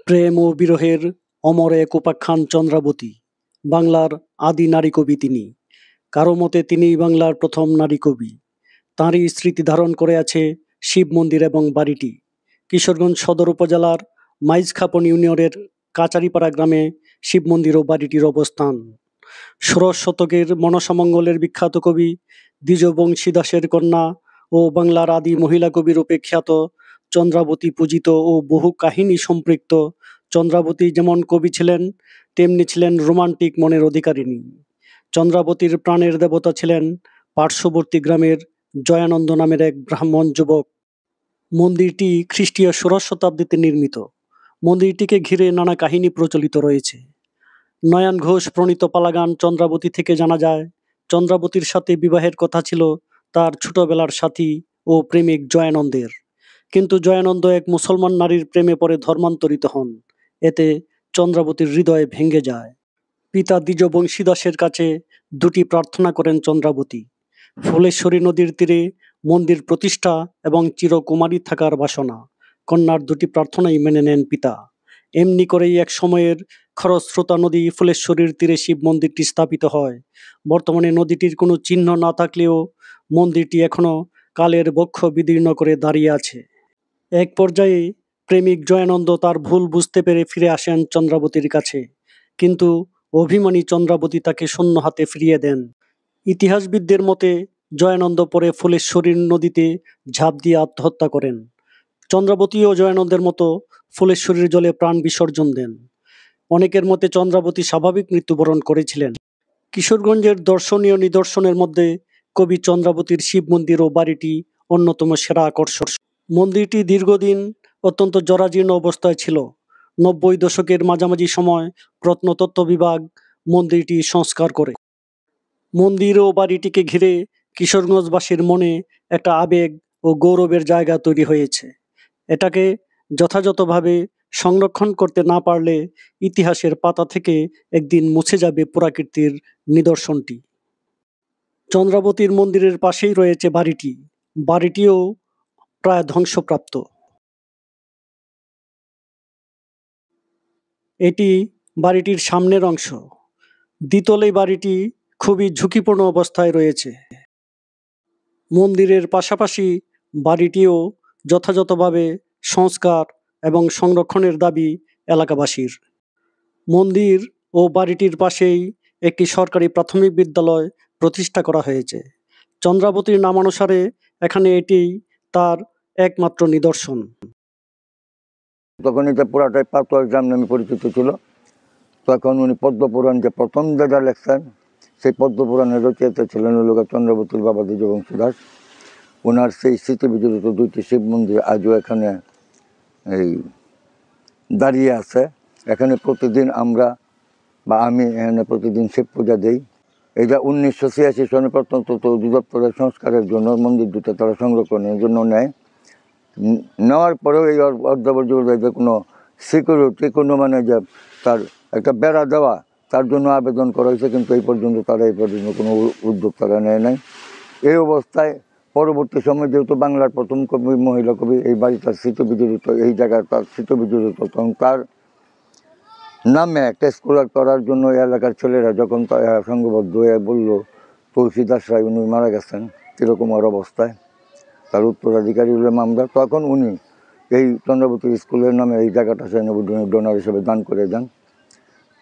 প্রেম ও বিরহের অমর এক উপাখ্যান চন্দ্রাবতী। বাংলার আদি নারী কবি তিনি। কারো মতে তিনিই বাংলার প্রথম নারী কবি। তাঁরই স্মৃতি ধারণ করে আছে শিব মন্দির এবং বাড়িটি। কিশোরগঞ্জ সদর উপজেলার মাইজখাপন ইউনিয়নের কাচারিপাড়া গ্রামে শিব মন্দির ও বাড়িটির অবস্থান। ষোড়শ শতকের মনসামঙ্গলের বিখ্যাত কবি দ্বিজবংশী দাসের কন্যা ও বাংলার আদি মহিলা কবি রূপে খ্যাত চন্দ্রাবতী পূজিত ও বহু কাহিনী সম্পৃক্ত। চন্দ্রাবতী যেমন কবি ছিলেন, তেমনি ছিলেন রোমান্টিক মনের অধিকারিণী। চন্দ্রাবতীর প্রাণের দেবতা ছিলেন পার্শ্ববর্তী গ্রামের জয়ানন্দ নামের এক ব্রাহ্মণ যুবক। মন্দিরটি খ্রিস্টীয় ষোড়শ শতাব্দীতে নির্মিত। মন্দিরটিকে ঘিরে নানা কাহিনী প্রচলিত রয়েছে। নয়ন ঘোষ প্রণীত পালাগান চন্দ্রাবতী থেকে জানা যায়, চন্দ্রাবতীর সাথে বিবাহের কথা ছিল তার ছোটবেলার সাথী ও প্রেমিক জয়ানন্দের। কিন্তু জয়ানন্দ এক মুসলমান নারীর প্রেমে পড়ে ধর্মান্তরিত হন। এতে চন্দ্রাবতীর হৃদয় ভেঙে যায়। পিতা দ্বিজবংশী দাসের কাছে দুটি প্রার্থনা করেন চন্দ্রাবতী: ফুলেশ্বরী নদীর তীরে মন্দির প্রতিষ্ঠা এবং চিরকুমারী থাকার বাসনা। কন্যার দুটি প্রার্থনাই মেনে নেন পিতা। এমনি করেই এক সময়ের খরস্রোতা নদী ফুলেশ্বরীর তীরে শিব মন্দিরটি স্থাপিত হয়। বর্তমানে নদীটির কোনো চিহ্ন না থাকলেও মন্দিরটি এখনো কালের বক্ষ বিদীর্ণ করে দাঁড়িয়ে আছে। এক পর্যায়ে প্রেমিক জয়ানন্দ তার ভুল বুঝতে পেরে ফিরে আসেন চন্দ্রাবতীর কাছে, কিন্তু অভিমানী চন্দ্রাবতী তাকে শূন্য হাতে ফিরিয়ে দেন। ইতিহাসবিদদের মতে জয়ানন্দ পরে ফুলেশ্বরীর নদীতে ঝাঁপ দিয়ে আত্মহত্যা করেন। চন্দ্রাবতীও জয়ানন্দের মতো ফুলেশ্বরীর জলে প্রাণ বিসর্জন দেন। অনেকের মতে চন্দ্রাবতী স্বাভাবিক মৃত্যুবরণ করেছিলেন। কিশোরগঞ্জের দর্শনীয় নিদর্শনের মধ্যে কবি চন্দ্রাবতীর শিব মন্দির ও বাড়িটি অন্যতম সেরা আকর্ষণ। মন্দিরটি দীর্ঘদিন অত্যন্ত জরাজীর্ণ অবস্থায় ছিল। 90 দশকের মাঝামাঝি সময় প্রত্নতত্ত্ব বিভাগ মন্দিরটি সংস্কার করে। মন্দির ও বাড়িটিকে ঘিরে কিশোরগঞ্জবাসীর মনে একটা আবেগ ও গৌরবের জায়গা তৈরি হয়েছে। এটাকে যথাযথভাবে সংরক্ষণ করতে না পারলে ইতিহাসের পাতা থেকে একদিন মুছে যাবে পুরাকীর্তির নিদর্শনটি। চন্দ্রাবতীর মন্দিরের পাশেই রয়েছে বাড়িটি। বাড়িটিও প্রায় ধ্বংসপ্রাপ্ত। এটি বাড়িটির সামনের অংশ। দ্বিতল এই বাড়িটি খুবই ঝুঁকিপূর্ণ অবস্থায় রয়েছে। মন্দিরের পাশাপাশি বাড়িটিও যথাযথভাবে সংস্কার এবং সংরক্ষণের দাবি এলাকাবাসীর। মন্দির ও বাড়িটির পাশেই একটি সরকারি প্রাথমিক বিদ্যালয় প্রতিষ্ঠা করা হয়েছে। চন্দ্রাবতীর নামানুসারে এখানে এটি তার একমাত্র নিদর্শন। তখন এটা পুরাটাই পাতোয়া গ্রাম নামে পরিচিত ছিল। তখন উনি পদ্মপুরাণ যে প্রথম যেটা লেখছেন, সেই পদ্মপুরাণের রচয়িতা ছিলেন চন্দ্রাবতীর বাবা দ্বিজবংশী দাস। ওনার সেই স্মৃতি বিজড়িত দুইটি শিব মন্দির আজও এখানে দাঁড়িয়ে আছে। এখানে প্রতিদিন আমি এখানে প্রতিদিন শিব পূজা দিই। এটা 1986 সনে প্রত্নতত্ত্ব অধিদপ্তরের সংস্কারের জন্য মন্দির দুটো তারা সংরক্ষণের জন্য নেয়। নেওয়ার পরেও এই অর্ধবর্জ্য কোনো সিকিউরিটি, কোনো যে তার একটা বেড়া দেওয়া, তার জন্য আবেদন করা হয়েছে, কিন্তু এই পর্যন্ত কোনো উদ্যোগ তারা নেয় নাই। এই অবস্থায় পরবর্তী সময় যেহেতু বাংলার প্রথম কবি, মহিলা কবি, এই বাড়িটার স্মৃতি বিজড়িত, এই জায়গায় তার স্মৃতি বিজড়িত, তখন তার নামে একটা স্কুল করার জন্য এলাকার ছেলেরা যখন সংঘবদ্ধ হয়ে বললো তুলসী দাস রায় উনি মারা গেছেন এরকম অবস্থায়, তার উত্তরাধিকারী হলেন আমরা, তখন উনি এই চন্দ্রাবতী স্কুলের নামে এই জায়গাটা ডোনার হিসেবে দান করে যান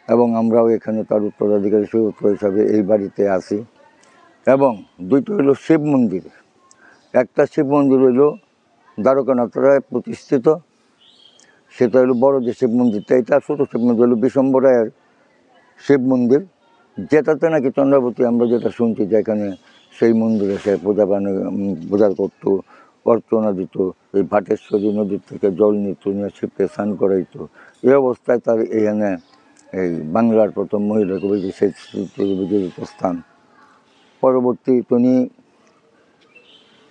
এবং আমরাও এখানে তার উত্তরাধিকারী সূত্র হিসাবে এই বাড়িতে আসি। এবং দুইটা হইল শিব মন্দির। একটা শিব মন্দির হইল দ্বারকানাথ রায় প্রতিষ্ঠিত, সেটা হলো বড় যে শিব মন্দিরটা, এটা ছোটো শিব মন্দির হলো বিশম্বর রায়ের শিব মন্দির, যেটাতে নাকি চন্দ্রাবতী আমরা যেটা শুনছি যে এখানে সেই মন্দিরে সে পূজা করতো, অর্চনা দিত, এই ভাটেশ্বরী নদীর থেকে জল নিত, নিয়ে শিবকে স্নান করাইতো। এই অবস্থায় তার এখানে এই বাংলার প্রথম মহিলা কবি সেই বিজড়িত স্থান। পরবর্তী তিনি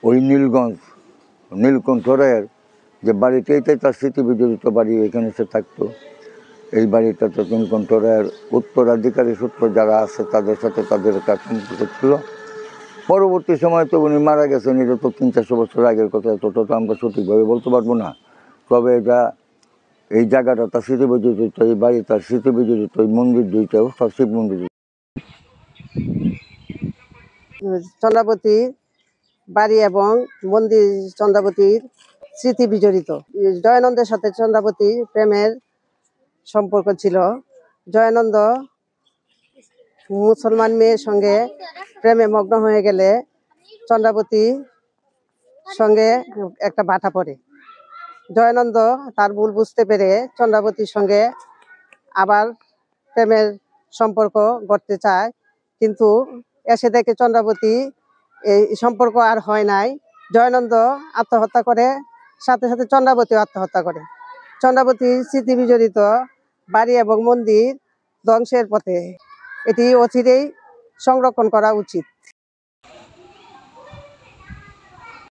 ওই নীলকণ্ঠ রায়ের যে বাড়িতে, এটাই তার স্মৃতি বিজড়িত বাড়ি, এখানে সে থাকতো। এই বাড়িটাতে নীলকণ্ঠ রায়ের উত্তরাধিকারী সূত্র যারা আছে তাদের সাথে তাদের একটা সম্পর্ক ছিল। পরবর্তী সময় তো উনি মারা গেছেন, এটা তো 300-400 বছর আগের কথা, এতটা তো আমরা সঠিকভাবে বলতে পারবো না। তবে এটা এই জায়গাটা তার স্মৃতি বিজড়িত, এই বাড়ি তার স্মৃতি বিজড়িত, এই মন্দির দুইটাও তার শিব মন্দির। চন্দ্রাবতী বাড়ি এবং মন্দির চন্দ্রাবতীর স্মৃতি বিজড়িত। জয়ানন্দের সাথে চন্দ্রাবতী প্রেমের সম্পর্ক ছিল। জয়ানন্দ মুসলমান মেয়ের সঙ্গে প্রেমে মগ্ন হয়ে গেলে চন্দ্রাবতী সঙ্গে একটা বাধা পড়ে। জয়ানন্দ তার ভুল বুঝতে পেরে চন্দ্রাবতীর সঙ্গে আবার প্রেমের সম্পর্ক গড়তে চায়, কিন্তু এসে দেখে চন্দ্রাবতী এই সম্পর্ক আর হয় নাই। জয়ানন্দ আত্মহত্যা করে, সাথে সাথে চন্দ্রাবতীও আত্মহত্যা করে। চন্দ্রাবতীর স্মৃতি বিজড়িত বাড়ি এবং মন্দির ধ্বংসের পথে, এটি অচিরেই সংরক্ষণ করা উচিত।